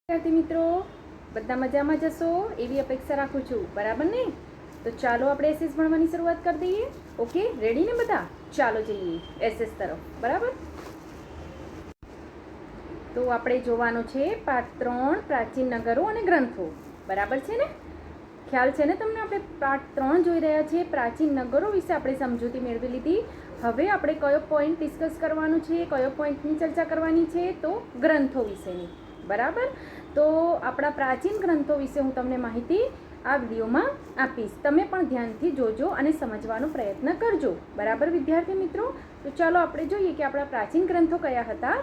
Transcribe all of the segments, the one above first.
विद्यार्थी मित्रों बधा मजामां जशो एवी अपेक्षा राखुं छुं, बराबर ने? तो चालो आपणे एसएस भणवानी शरूआत कर दईए। ओके, रेडी ने बधा? चालो जईए एसएस तरफ, बराबर। तो आपणे जोवानुं छे पाठ 3 प्राचीन नगरो अने ग्रंथो, बराबर छे ने? ख्याल छे ने तमने? आपणे पाठ 3 जोई रह्या छे, प्राचीन नगरो विषे आपणे समजूती मेळवी लीधी। हवे आपणे कयो पॉइंट डिस्कस करवानुं छे, कयो पॉइंटनी चर्चा करवानी छे? तो ग्रंथो विशेनी, बराबर। तो आपણા प्राचीन ग्रंथो विશે હું તમને માહિતી આ વિડીયોમાં આપીશ। તમે પણ ધ્યાનથી જોજો અને સમજવાનો પ્રયત્ન કરજો, બરાબર વિદ્યાર્થી મિત્રો? તો ચાલો આપણે જોઈએ કે આપણા પ્રાચીન ગ્રંથો કયા હતા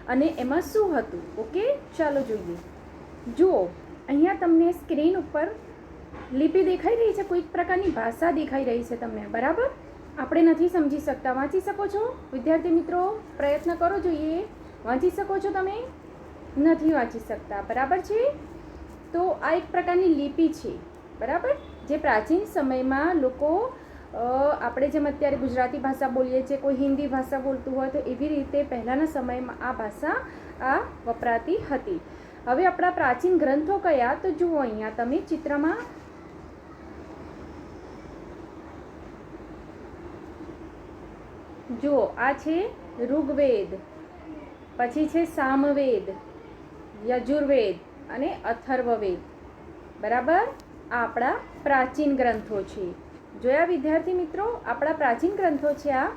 અને એમાં શું હતું। ઓકે, ચાલો જોઈએ। જુઓ, અહીંયા તમને સ્ક્રીન ઉપર લિપિ દેખાઈ રહી છે, કોઈક પ્રકારની ભાષા દેખાઈ રહી છે તમને, બરાબર? આપણે નથી સમજી શકતા, વાંચી શકો છો વિદ્યાર્થી મિત્રો? પ્રયત્ન કરો જોઈએ, વાંચી શકો છો તમે? નથી વાંચી શકતા, બરાબર છે? તો આ એક પ્રકારની લિપિ છે, બરાબર, જે પ્રાચીન સમયમાં લોકો આપણે જેમ અત્યારે ગુજરાતી ભાષા બોલીએ છીએ, કોઈ હિન્દી ભાષા બોલતું હોય તો એવી રીતે પહેલાંના સમયમાં આ ભાષા વપરાતી હતી। હવે આપણા પ્રાચીન ગ્રંથો કયા? તો જુઓ અહીંયા તમે ચિત્રમાં જુઓ, આ છે ઋગ્વેદ, પછી છે સામવેદ, યજુર્વેદ અને અથર્વવેદ, બરાબર। આ આપણા પ્રાચીન ગ્રંથો છે। જોયા વિદ્યાર્થી મિત્રો? આપણા પ્રાચીન ગ્રંથો છે આ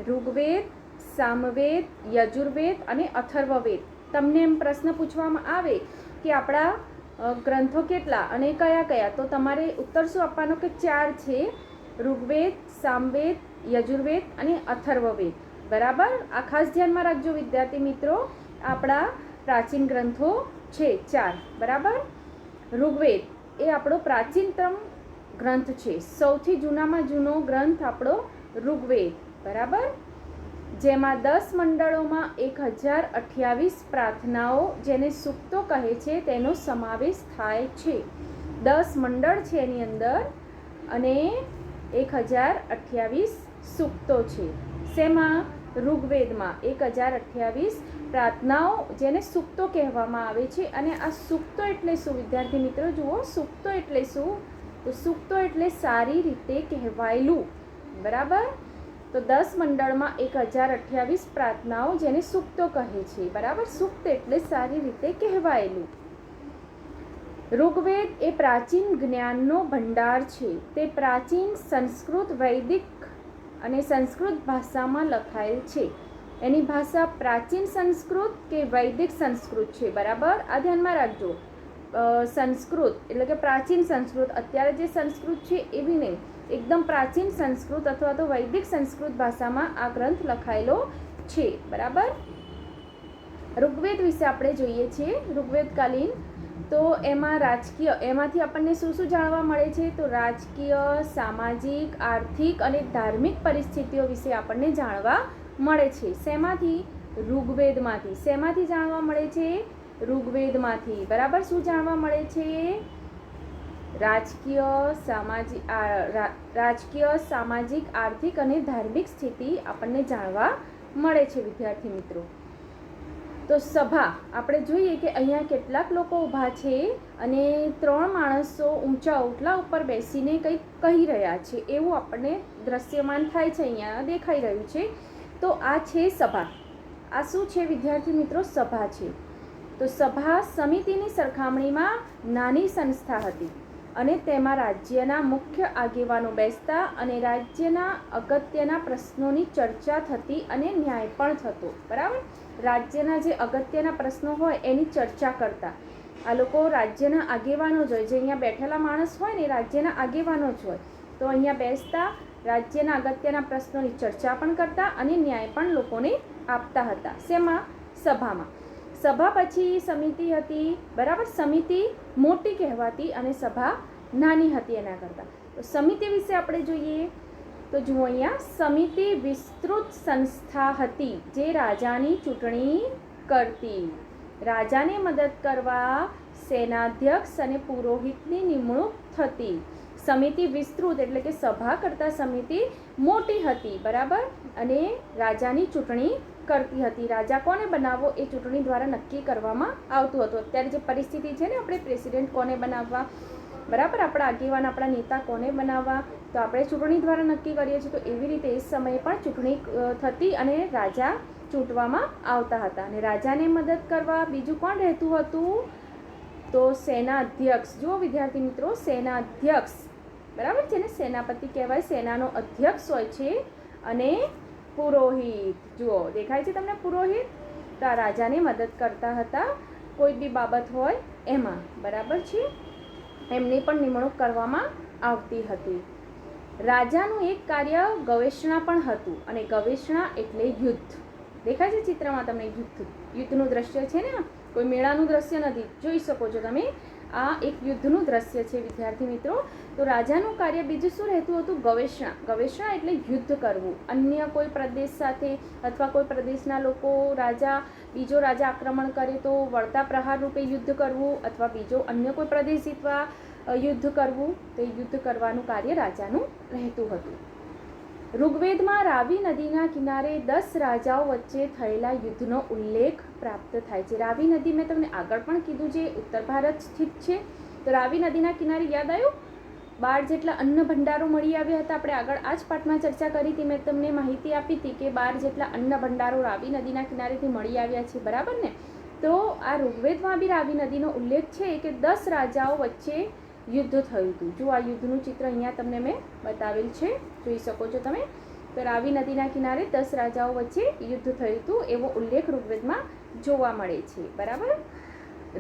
ઋગ્વેદ, સામવેદ, યજુર્વેદ અને અથર્વવેદ। તમને એમ પ્રશ્ન પૂછવામાં આવે કે આપણા ગ્રંથો કેટલા અને કયા કયા, તો તમારે ઉત્તર શું આપવાનો કે 4 છે, ઋગ્વેદ, સામવેદ, યજુર્વેદ અને અથર્વવેદ, બરાબર। આ ખાસ ધ્યાનમાં રાખજો વિદ્યાર્થી મિત્રો, આપણા પ્રાચીન ગ્રંથો છે 4, બરાબર। ઋગ્વેદ એ આપણો પ્રાચીનતમ ગ્રંથ છે, સૌથી જૂનામાં જૂનો ગ્રંથ આપણો ઋગ્વેદ, બરાબર, જેમાં 10 મંડળોમાં 1028 પ્રાર્થનાઓ, જેને સૂક્તો કહે છે, તેનો સમાવેશ થાય છે। 10 મંડળ છે એની અંદર અને 1028 સૂક્તો છે। શેમાં? ઋગ્વેદમાં 1028 પ્રાર્થનાઓ, જેને સૂક્તો કહેવામાં આવે છે। અને આ સૂક્તો એટલે શું વિદ્યાર્થી મિત્રો? જુઓ, સૂક્તો એટલે શું? તો સૂક્તો એટલે સારી રીતે કહેવાયેલું, બરાબર। તો 10 મંડળમાં 1028 પ્રાર્થનાઓ, જેને સૂક્તો કહે છે, બરાબર। સૂક્ત એટલે સારી રીતે કહેવાયેલું। ઋગ્વેદ એ પ્રાચીન જ્ઞાનનો ભંડાર છે। તે પ્રાચીન સંસ્કૃત, વૈદિક અને સંસ્કૃત ભાષામાં લખાયેલ છે। એની ભાષા પ્રાચીન સંસ્કૃત કે વૈદિક સંસ્કૃત છે, બરાબર। આ ધ્યાનમાં રાખજો, સંસ્કૃત એટલે કે પ્રાચીન સંસ્કૃત, અત્યારે જે સંસ્કૃત છે એવી નહીં, એકદમ પ્રાચીન સંસ્કૃત અથવા તો વૈદિક સંસ્કૃત ભાષામાં આ ગ્રંથ લખાયેલો છે, બરાબર। ઋગ્વેદ વિશે આપણે જોઈએ છીએ, ઋગ્વેદકાલીન, તો એમાં રાજકીય, એમાંથી આપણને શું શું જાણવા મળે છે? તો રાજકીય, સામાજિક, આર્થિક અને ધાર્મિક પરિસ્થિતિઓ વિશે આપણને જાણવા મળે છે। શેમાંથી? ઋગ્વેદમાંથી। શેમાંથી જાણવા મળે છે? ઋગ્વેદમાંથી, બરાબર। શું જાણવા મળે છે? રાજકીય, સામાજિક, આર્થિક અને ધાર્મિક સ્થિતિ આપણને જાણવા મળે છે વિદ્યાર્થી મિત્રો। તો સભા આપણે જોઈએ કે અહીંયા કેટલાક લોકો ઊભા છે અને 3 માણસો ઊંચા ઓટલા ઉપર બેસીને કંઈક કહી રહ્યા છે, એવું આપણને દ્રશ્યમાન થાય છે, અહીંયા દેખાઈ રહ્યું છે। તો આ છે સભા। આ શું છે વિદ્યાર્થી મિત્રો? સભા છે। તો સભા સમિતિની સરખામણીમાં નાની સંસ્થા હતી અને તેમાં રાજ્યના મુખ્ય આગેવાનો બેસતા અને રાજ્યના અગત્યના પ્રશ્નોની ચર્ચા થતી અને ન્યાય પણ થતો, બરાબર। રાજ્યના જે અગત્યના પ્રશ્નો હોય એની ચર્ચા કરતા આ લોકો રાજ્યના આગેવાનો જ હોય, જે અહીંયા બેઠેલા માણસ હોય ને રાજ્યના આગેવાનો જ હોય, તો અહીંયા બેસતા રાજ્યના અગત્યના પ્રશ્નોની ચર્ચા પણ કરતા અને ન્યાય પણ લોકોને આપતા હતા। શેમાં? સભામાં। સભા પછી સમિતિ હતી, બરાબર। સમિતિ મોટી કહેવાતી અને સભા નાની હતી એના કરતાં। તો સમિતિ વિશે આપણે જોઈએ તો જુઓ અહીંયા, સમિતિ વિસ્તૃત સંસ્થા હતી જે રાજાની ચૂંટણી કરતી, રાજાને મદદ કરવા સેનાધ્યક્ષ અને પુરોહિતની નિમણૂક થતી। સમિતિ વિસ્તૃત એટલે કે સભા કરતાં સમિતિ મોટી હતી, બરાબર, અને રાજાની ચૂંટણી કરતી હતી. રાજા કોને બનાવવો એ ચૂંટણી દ્વારા નક્કી કરવામાં આવતું હતું. અત્યારે જે પરિસ્થિતિ છે ને, આપણે પ્રેસિડેન્ટ કોને બનાવવા, બરાબર, આપણા આગેવાન, આપણા નેતા કોને બનાવવા, તો આપણે ચૂંટણી દ્વારા નક્કી કરીએ છીએ. તો એવી રીતે એ સમયે પણ ચૂંટણી થતી અને રાજા ચૂંટવામાં આવતા હતા. અને રાજાને મદદ કરવા બીજું કોણ રહેતું હતું? તો સેના અધ્યક્ષ. જુઓ વિદ્યાર્થી મિત્રો, સેના અધ્યક્ષ, બરાબર છે ને, સેનાપતિ કહેવાય, સેનાનો અધ્યક્ષ હોય છે. અને પુરોહિત, જુઓ દેખાય છે તમને પુરોહિત, તો આ રાજાને મદદ કરતા હતા કોઈ બી બાબત હોય એમાં, બરાબર છે. એમની પણ નિમણૂક કરવામાં આવતી હતી. રાજાનું એક કાર્ય ગવેષણા પણ હતું, અને ગવેષણા એટલે યુદ્ધ. દેખાય છે ચિત્રમાં તમને યુદ્ધનું દ્રશ્ય છે ને, કોઈ મેળાનું દ્રશ્ય નથી, જોઈ શકો છો તમે, આ એક યુદ્ધનું દ્રશ્ય છે વિદ્યાર્થી મિત્રો. તો રાજાનું કાર્ય બીજું શું રહેતું હતું? ગવેષણા. ગવેષણા એટલે યુદ્ધ કરવું, અન્ય કોઈ પ્રદેશ સાથે અથવા કોઈ પ્રદેશના લોકો બીજો રાજા આક્રમણ કરે તો વળતા પ્રહાર રૂપે યુદ્ધ કરવું, અથવા બીજો અન્ય કોઈ પ્રદેશ જીતવા યુદ્ધ કરવું. તો યુદ્ધ કરવાનું કાર્ય રાજાનું રહેતું હતું. ઋગ્વેદમાં રાવી નદીના કિનારે 10 રાજાઓ વચ્ચે થયેલા યુદ્ધનો ઉલ્લેખ પ્રાપ્ત થાય છે. રાવી નદી મેં તમને આગળ પણ કીધું છે, ઉત્તર ભારત સ્થિત છે. તો રાવી નદીના કિનારે યાદ આવ્યું, 12 જેટલા અન્ન ભંડારો મળી આવ્યા હતા. આપણે આગળ આ જ પાઠમાં ચર્ચા કરી હતી, મેં તમને માહિતી આપી હતી કે 12 જેટલા અન્ન ભંડારો રાવી નદીના કિનારેથી મળી આવ્યા છે, બરાબર ને. તો આ ઋગ્વેદમાં બી રાવી નદીનો ઉલ્લેખ છે કે 10 રાજાઓ વચ્ચે યુદ્ધ થયું હતું. જો આ યુદ્ધનું ચિત્ર અહીંયા તમને મેં બતાવેલ છે, જોઈ શકો છો તમે. તો રાવી નદીના કિનારે 10 રાજાઓ વચ્ચે યુદ્ધ થયું હતું એવો ઉલ્લેખ ઋગ્વેદમાં જોવા મળે છે, બરાબર.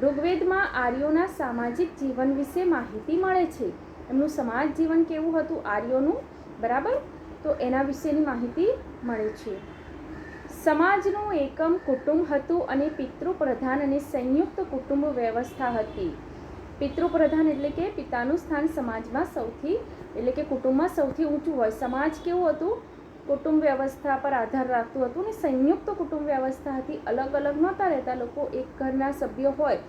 ઋગ્વેદમાં આર્યોના સામાજિક જીવન વિશે માહિતી મળે છે. એમનું સમાજ જીવન કેવું હતું આર્યોનું, બરાબર, તો એના વિશેની માહિતી મળે છે. સમાજનું એકમ કુટુંબ હતું અને પિતૃપ્રધાન અને સંયુક્ત કુટુંબ વ્યવસ્થા હતી. પિતૃપ્રધાન એટલે કે પિતાનું સ્થાન સમાજમાં એટલે કે કુટુંબમાં સૌથી ઊંચું હોય. સમાજ કેવું હતું? કુટુંબ વ્યવસ્થા પર આધાર રાખતું હતું. અને સંયુક્ત કુટુંબ વ્યવસ્થા હતી, અલગ અલગ નહોતા રહેતા લોકો. એક ઘરના સભ્યો હોય,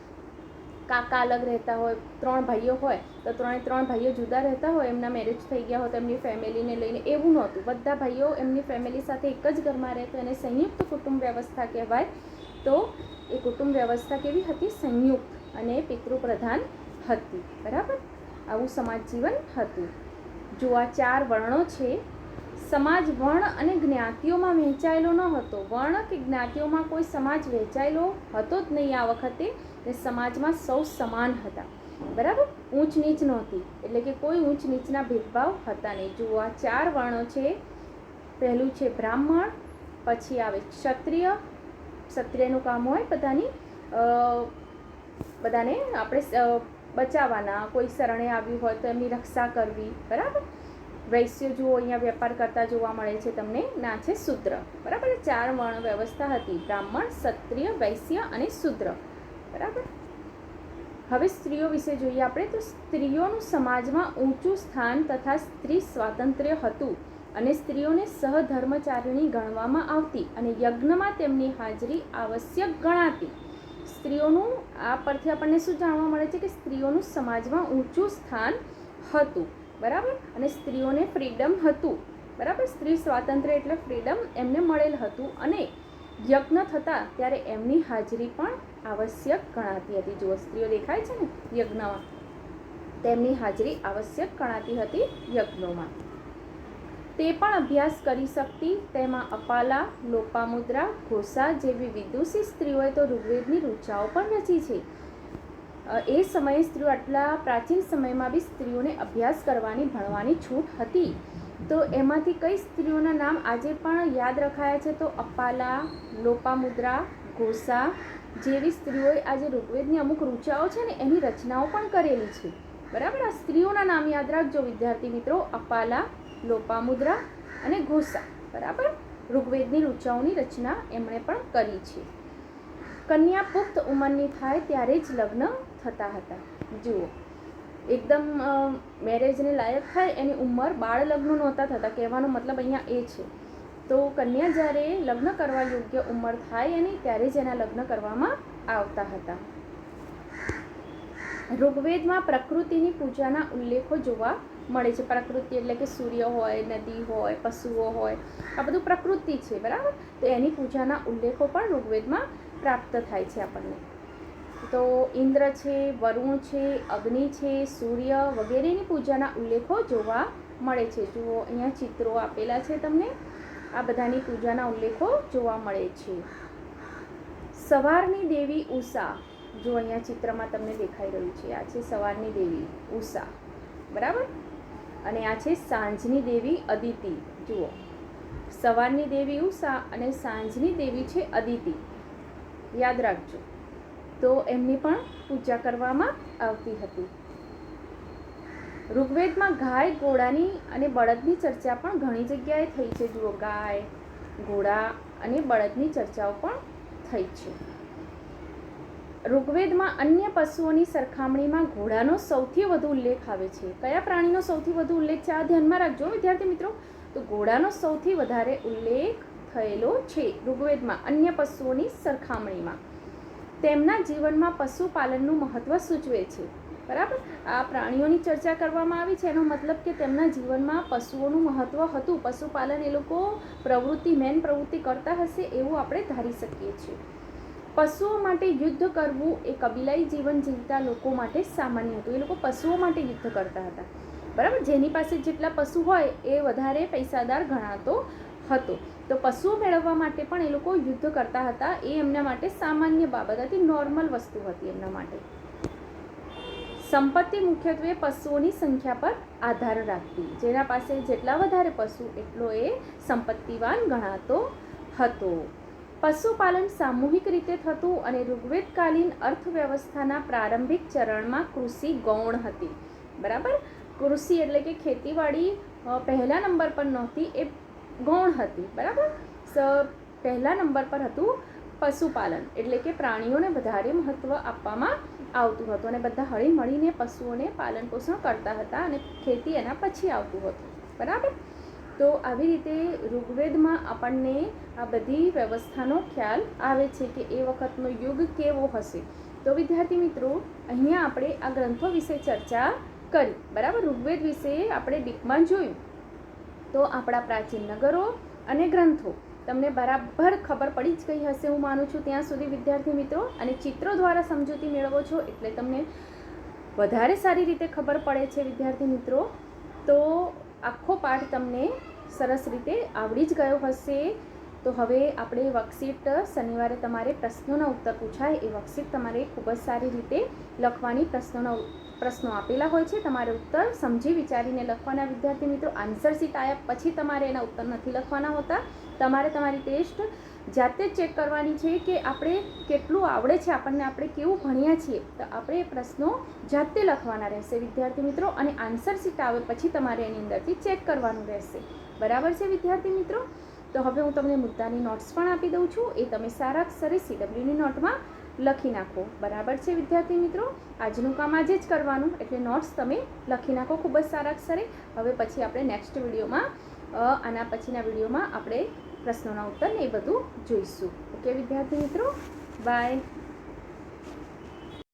કાકા અલગ રહેતા હોય, 3 ભાઈઓ હોય તો 3 ભાઈઓ જુદા રહેતા હોય, એમના મેરેજ થઈ ગયા હોય તો એમની ફેમિલીને લઈને, એવું નહોતું. બધા ભાઈઓ એમની ફેમિલી સાથે એક જ ઘરમાં રહેતો, એને સંયુક્ત કુટુંબ વ્યવસ્થા કહેવાય. તો એ કુટુંબ વ્યવસ્થા કેવી હતી? સંયુક્ત અને પિતૃપ્રધાન હતી, બરાબર. આવું સમાજ જીવન હતું. જો આ 4 વર્ણો છે. સમાજ વર્ણ અને જ્ઞાતિઓમાં વહેંચાયેલો ન હતો. વર્ણ કે જ્ઞાતિઓમાં કોઈ સમાજ વહેંચાયેલો હતો જ નહીં આ વખતે. ને સમાજમાં સૌ સમાન હતા, બરાબર, ઊંચ નીચ નહોતી, એટલે કે કોઈ ઊંચ નીચના ભેદભાવ હતા નહીં. જુઓ આ 4 વર્ણો છે. પહેલું છે બ્રાહ્મણ, પછી આવે ક્ષત્રિય. ક્ષત્રિયનું કામ હોય બધાને આપણે બચાવવાના, કોઈ શરણે આવ્યું હોય તો એમની રક્ષા કરવી, બરાબર. વૈશ્ય જુઓ અહીંયા વેપાર કરતા જોવા મળે છે તમને, ના છે શૂદ્ર, બરાબર. 4 વર્ણ વ્યવસ્થા હતી: બ્રાહ્મણ, ક્ષત્રિય, વૈશ્ય અને શૂદ્ર, બરાબર. હવે સ્ત્રીઓ વિશે જોઈએ આપણે. તો સ્ત્રીઓનું સમાજમાં ઊંચું સ્થાન તથા સ્ત્રી સ્વાતંત્ર્ય હતું, અને સ્ત્રીઓને સહધર્મચારિણી ગણવામાં આવતી, અને યજ્ઞમાં તેમની હાજરી આવશ્યક ગણાતી. સ્ત્રીઓનું આ પરથી આપણને શું જાણવા મળે છે? કે સ્ત્રીઓનું સમાજમાં ઊંચું સ્થાન હતું, બરાબર. અને સ્ત્રીઓને ફ્રીડમ હતું, બરાબર. સ્ત્રી સ્વાતંત્ર્ય એટલે ફ્રીડમ એમને મળેલ હતું. અને યજ્ઞ થતા ત્યારે એમની હાજરી પણ આવશ્યક ગણાતી હતી. જુઓ સ્ત્રીઓ દેખાય છે ને યજ્ઞમાં, તેમની હાજરી આવશ્યક ગણાતી હતી યજ્ઞોમાં. તે પણ અભ્યાસ કરી શકતી. તેમાં અપાલા, લોપામુદ્રા, ઘોષા જેવી વિદુષી સ્ત્રીઓએ તો ઋગ્વેદની ઋચાઓ પણ રચી છે. એ સમયે સ્ત્રીઓ, આટલા પ્રાચીન સમયમાં બી સ્ત્રીઓને અભ્યાસ કરવાની, ભણવાની છૂટ હતી. તો એમાંથી કઈ સ્ત્રીઓના નામ આજે પણ યાદ રખાયા છે? તો અપાલા, લોપામુદ્રા, ઘોષા જેવી સ્ત્રીઓએ આજે ઋગ્વેદની અમુક ઋચાઓ છે ને એની રચનાઓ પણ કરેલી છે, બરાબર. આ સ્ત્રીઓના નામ યાદ રાખજો વિદ્યાર્થી મિત્રો: અપાલા, લોપામુદ્રા અને ઘોષા, બરાબર. ઋગ્વેદની ઋચાઓની રચના એમણે પણ કરી છે. કન્યા પુખ્ત ઉંમરની થાય ત્યારે જ લગ્ન થતા હતા. જુઓ, એકદમ મેરેજને લાયક થાય એની ઉંમર, બાળ લગ્નો નહોતા થતા. કહેવાનો મતલબ અહીંયા એ છે. તો કન્યા જ્યારે લગ્ન કરવા યોગ્ય ઉંમર થાય એની, ત્યારે જ એના લગ્ન કરવામાં આવતા હતા. ઋગ્વેદમાં પ્રકૃતિની પૂજાના ઉલ્લેખો જોવા મળે છે. પ્રકૃતિ એટલે કે સૂર્ય હોય, નદી હોય, પશુઓ હોય, આ બધું પ્રકૃતિ છે, બરાબર. તો એની પૂજાના ઉલ્લેખો પણ ઋગ્વેદમાં પ્રાપ્ત થાય છે આપણને. તો ઇન્દ્ર છે, વરુણ છે, અગ્નિ છે, સૂર્ય વગેરેની પૂજાના ઉલ્લેખો જોવા મળે છે. જુઓ અહીંયા ચિત્રો આપેલા છે તમને, આ બધાની પૂજાના ઉલ્લેખો જોવા મળે છે. સવારની દેવી ઉષા, જો અહીંયા ચિત્રમાં તમને દેખાઈ રહ્યું છે, આ છે સવારની દેવી ઉષા, બરાબર. અને આ છે સાંજની દેવી અદિતિ. જુઓ, સવારની દેવી ઉષા અને સાંજની દેવી છે અદિતિ, યાદ રાખજો. તો એમની પણ પૂજા કરવામાં આવતી હતી. ઋગ્વેદમાં ગાય, ઘોડાની અને બળદની ચર્ચા પણ ઘણી જગ્યાએ થઈ છે. જુઓ, ગાય, ઘોડા અને બળદની ચર્ચાઓ પણ થઈ છે. ઋગ્વેદમાં અન્ય પશુઓની સરખામણીમાં ઘોડાનો સૌથી વધુ ઉલ્લેખ આવે છે. કયા પ્રાણીનો સૌથી વધુ ઉલ્લેખ છે, આ ધ્યાનમાં રાખજો વિદ્યાર્થી મિત્રો. તો ઘોડાનો સૌથી વધારે ઉલ્લેખ થયેલો છે ઋગ્વેદમાં અન્ય પશુઓની સરખામણીમાં. તેમના જીવનમાં પશુપાલનનું મહત્ત્વ સૂચવે છે, બરાબર. આ પ્રાણીઓની ચર્ચા કરવામાં આવી છે, એનો મતલબ કે તેમના જીવનમાં પશુઓનું મહત્ત્વ હતું. પશુપાલન એ લોકો મેન પ્રવૃત્તિ કરતા હશે એવું આપણે ધારી શકીએ છીએ. પશુઓ માટે યુદ્ધ કરવું એ કબીલાઈ જીવન જીવતા લોકો માટે સામાન્ય હતું. એ લોકો પશુઓ માટે યુદ્ધ કરતા હતા, બરાબર. જેની પાસે જેટલા પશુ હોય એ વધારે પૈસાદાર ગણાતો હતો. તો પશુઓ મેળવવા માટે પણ એ લોકો યુદ્ધ કરતા હતા. એ એમના માટે સામાન્ય બાબત હતી, નોર્મલ વસ્તુ હતી એમના માટે. સંપત્તિ મુખ્યત્વે પશુઓની સંખ્યા પર આધાર રાખતી. જેના પાસે જેટલા વધારે પશુ એટલો એ સંપત્તિવાન ગણાતો હતો. પશુપાલન સામૂહિક રીતે થતું અને ઋગ્વેદકાલીન અર્થવ્યવસ્થાના પ્રારંભિક ચરણમાં કૃષિ ગૌણ હતી, બરાબર. કૃષિ એટલે કે ખેતીવાડી પહેલા નંબર પર નહોતી, એ ગૌણ હતી, બરાબર. પહેલા નંબર પર હતું પશુપાલન, એટલે કે પ્રાણીઓને વધારે મહત્ત્વ આપવામાં આવતું હતું અને બધા હળી મળીને પશુઓને પાલન પોષણ કરતા હતા અને ખેતી એના પછી આવતું હતું, બરાબર. તો આવી રીતે ઋગ્વેદમાં આપણને આ બધી વ્યવસ્થાનો ખ્યાલ આવે છે કે એ વખતનો યુગ કેવો હશે. તો વિદ્યાર્થી મિત્રો, અહીંયા આપણે આ ગ્રંથો વિશે ચર્ચા કરી, બરાબર. ઋગ્વેદ વિશે આપણે ડીપમાં જોયું. તો આપણા પ્રાચીન નગરો અને ગ્રંથો તમને બરાબર ખબર પડી જ ગઈ હશે હું માનું છું ત્યાં સુધી વિદ્યાર્થી મિત્રો. અને ચિત્રો દ્વારા સમજૂતી મેળવો છો એટલે તમને વધારે સારી રીતે ખબર પડે છે વિદ્યાર્થી મિત્રો. તો આખો પાઠ તમને સરસ રીતે આવડી જ ગયો હશે. તો હવે આપણે વર્કશીટ શનિવારે તમારે પ્રશ્નોના ઉત્તર પૂછાય એ વર્કશીટ તમારે ખૂબ જ સારી રીતે લખવાની. પ્રશ્નો આપેલા હોય છે, તમારે ઉત્તર સમજી વિચારીને લખવાના વિદ્યાર્થી મિત્રો. આન્સર શીટ આવ્યા પછી તમારે એના ઉત્તર નથી લખવાના હોતા. તમારે તમારી ટેસ્ટ જાતે જ ચેક કરવાની છે કે આપણે કેટલું આવડે છે, આપણે કેવું ભણ્યા છીએ. તો આપણે પ્રશ્નો જાતે લખવાના રહેશે વિદ્યાર્થી મિત્રો. અને આન્સર શીટ આવે પછી તમારે એની અંદરથી ચેક કરવાનું રહેશે, બરાબર છે વિદ્યાર્થી મિત્રો. તો હવે હું તમને મુદ્દાની નોટ્સ પણ આપી દઉં છું, એ તમે સારા અક્ષરે CWની નોટમાં લખી નાખો, બરાબર છે વિદ્યાર્થી મિત્રો. આજનું કામ આજે જ કરવાનું, એટલે નોટ્સ તમે લખી નાખો ખૂબ જ સારા અક્ષરે. હવે પછી આપણે નેક્સ્ટ વિડીયોમાં આના પછીના વિડીયોમાં આપણે પ્રશ્નોના ઉત્તર ને એ બધું જોઈશું. ઓકે વિદ્યાર્થી મિત્રો, બાય.